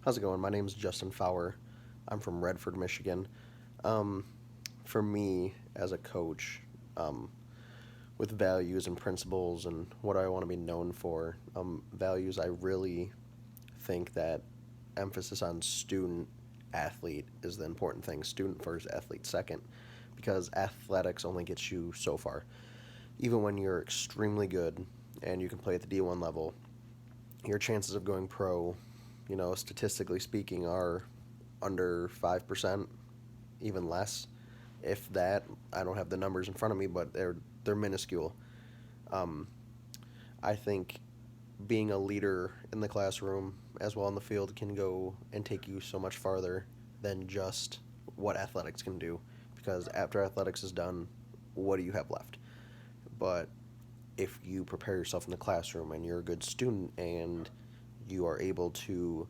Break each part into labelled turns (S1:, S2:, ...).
S1: How's it going? My name is Justin Fowler. I'm from Redford, Michigan. Um, for me, as a coach, um, with values and principles and what I want to be known for, values, I really think that emphasis on student athlete is the important thing. Student first, athlete second, because athletics only gets you so far. Even when you're extremely good and you can play at the D1 level, your chances of going pro, statistically speaking, are under 5%, even less. If that, I don't have the numbers in front of me, but they're minuscule. Um, I think being a leader in the classroom as well in the field can go and take you so much farther than just what athletics can do. Because after athletics is done, what do you have left? But if you prepare yourself in the classroom and you're a good student and you are able to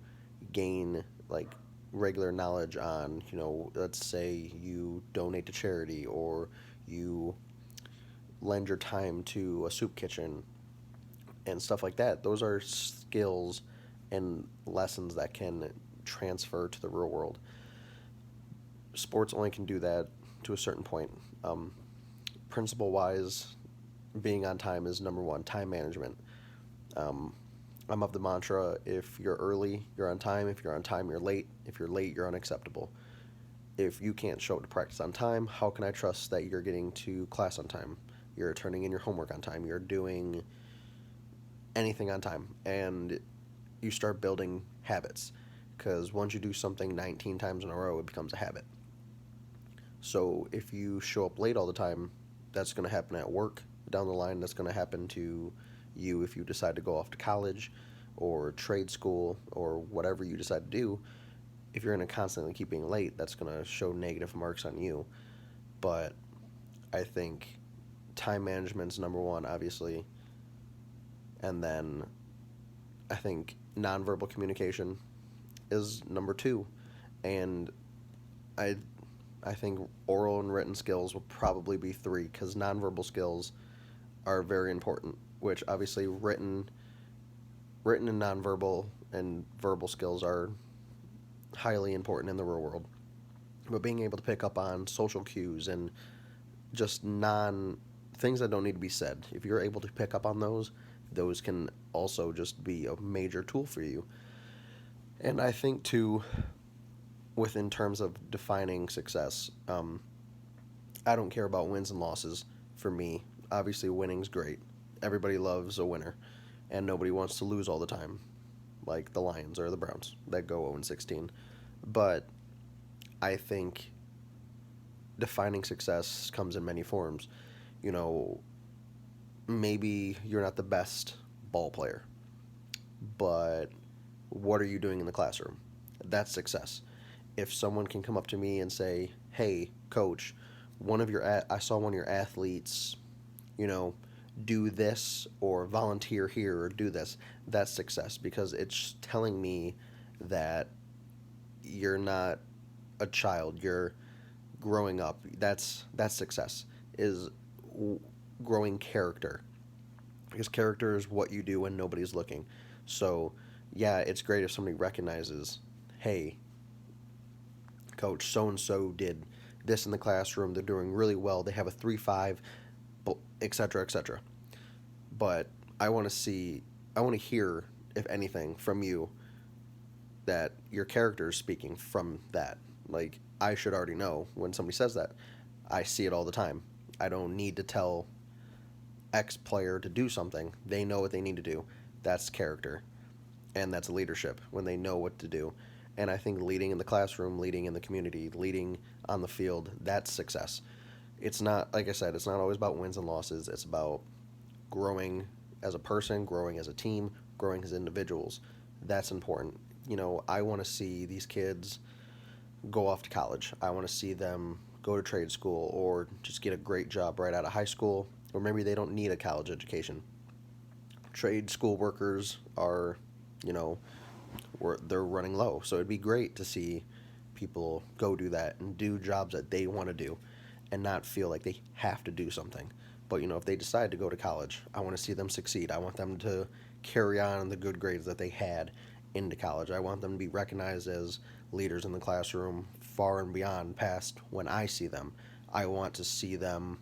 S1: gain like regular knowledge on, let's say you donate to charity or you lend your time to a soup kitchen and stuff like that. Those are skills and lessons that can transfer to the real world. Sports only can do that to a certain point. Um, Principle wise, being on time is number one. Time management. Um, I'm of the mantra: if you're early, you're on time. If you're on time, you're late. If you're late, you're unacceptable. If you can't show up to practice on time, how can I trust that you're getting to class on time? You're turning in your homework on time. You're doing anything on time. And you start building habits. Because once you do something 19 times in a row, it becomes a habit. So if you show up late all the time, that's going to happen at work down the line. That's going to happen to you if you decide to go off to college or trade school or whatever you decide to do. If you're going to constantly keep being late, that's going to show negative marks on you. But I think time management's number one, obviously. And then I think nonverbal communication is number two. And I I think oral and written skills will probably be three because nonverbal skills are very important. Which obviously written and nonverbal and verbal skills are highly important in the real world. But being able to pick up on social cues and just non things that don't need to be said, if you're able to pick up on those can also just be a major tool for you. And I think too, within terms of defining success, I don't care about wins and losses. For me, obviously, winning's great. Everybody loves a winner, and nobody wants to lose all the time, like the Lions or the Browns that go 0-16. But I think defining success comes in many forms. You know, maybe you're not the best ball player, but what are you doing in the classroom? That's success. If someone can come up to me and say, "Hey, coach, I saw one of your athletes, you know, do this or volunteer here or do this," that's success because it's telling me that you're not a child, you're growing up. That's success is growing character because character is what you do when nobody's looking. So, yeah, it's great if somebody recognizes, "Hey, coach, so and so did this in the classroom. They're doing really well. They have a 3.5, etc., etc." But I want to see, I want to hear, if anything, from you that your character is speaking from that. Like, I should already know when somebody says that. I see it all the time. I don't need to tell X player to do something. They know what they need to do. That's character. And that's leadership when they know what to do. And I think leading in the classroom, leading in the community, leading on the field, that's success. It's not, like I said, it's not always about wins and losses. It's about growing as a person, growing as a team, growing as individuals. That's important. I want to see these kids go off to college. I want to see them go to trade school or just get a great job right out of high school, or maybe they don't need a college education. Trade school workers are, you know, they're running low. So it'd be great to see people go do that and do jobs that they want to do and not feel like they have to do something. But if they decide to go to college, I want to see them succeed. I want them to carry on the good grades that they had into college. I want them to be recognized as leaders in the classroom far and beyond past when I see them. I want to see them,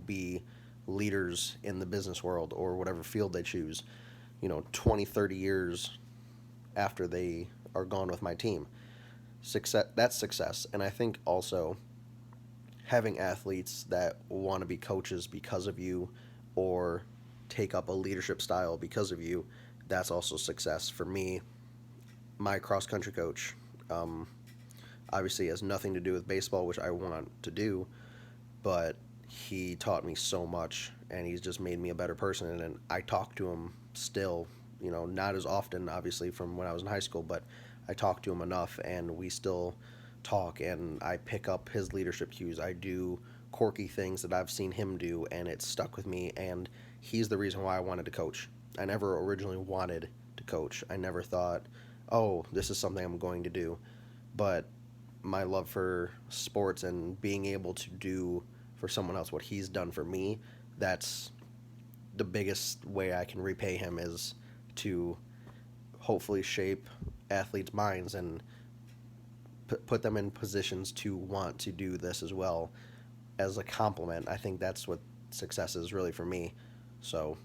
S1: be leaders in the business world or whatever field they choose, 20, 30 years after they are gone with my team. That's success. And I think also having athletes that want to be coaches because of you or take up a leadership style because of you, that's also success. For me, my cross country coach um, obviously has nothing to do with baseball, which I want to do, but he taught me so much and he's just made me a better person. And I talk to him still, not as often, obviously, from when I was in high school, but I talk to him enough and we still talk and I pick up his leadership cues. I do quirky things that I've seen him do and it's stuck with me. And he's the reason why I wanted to coach. I never originally wanted to coach. I never thought, oh, this is something I'm going to do. But my love for sports and being able to do for someone else what he's done for me, that's the biggest way I can repay him, is to hopefully shape athletes' minds and put them in positions to want to do this as well as a compliment. I think that's what success is really for me. So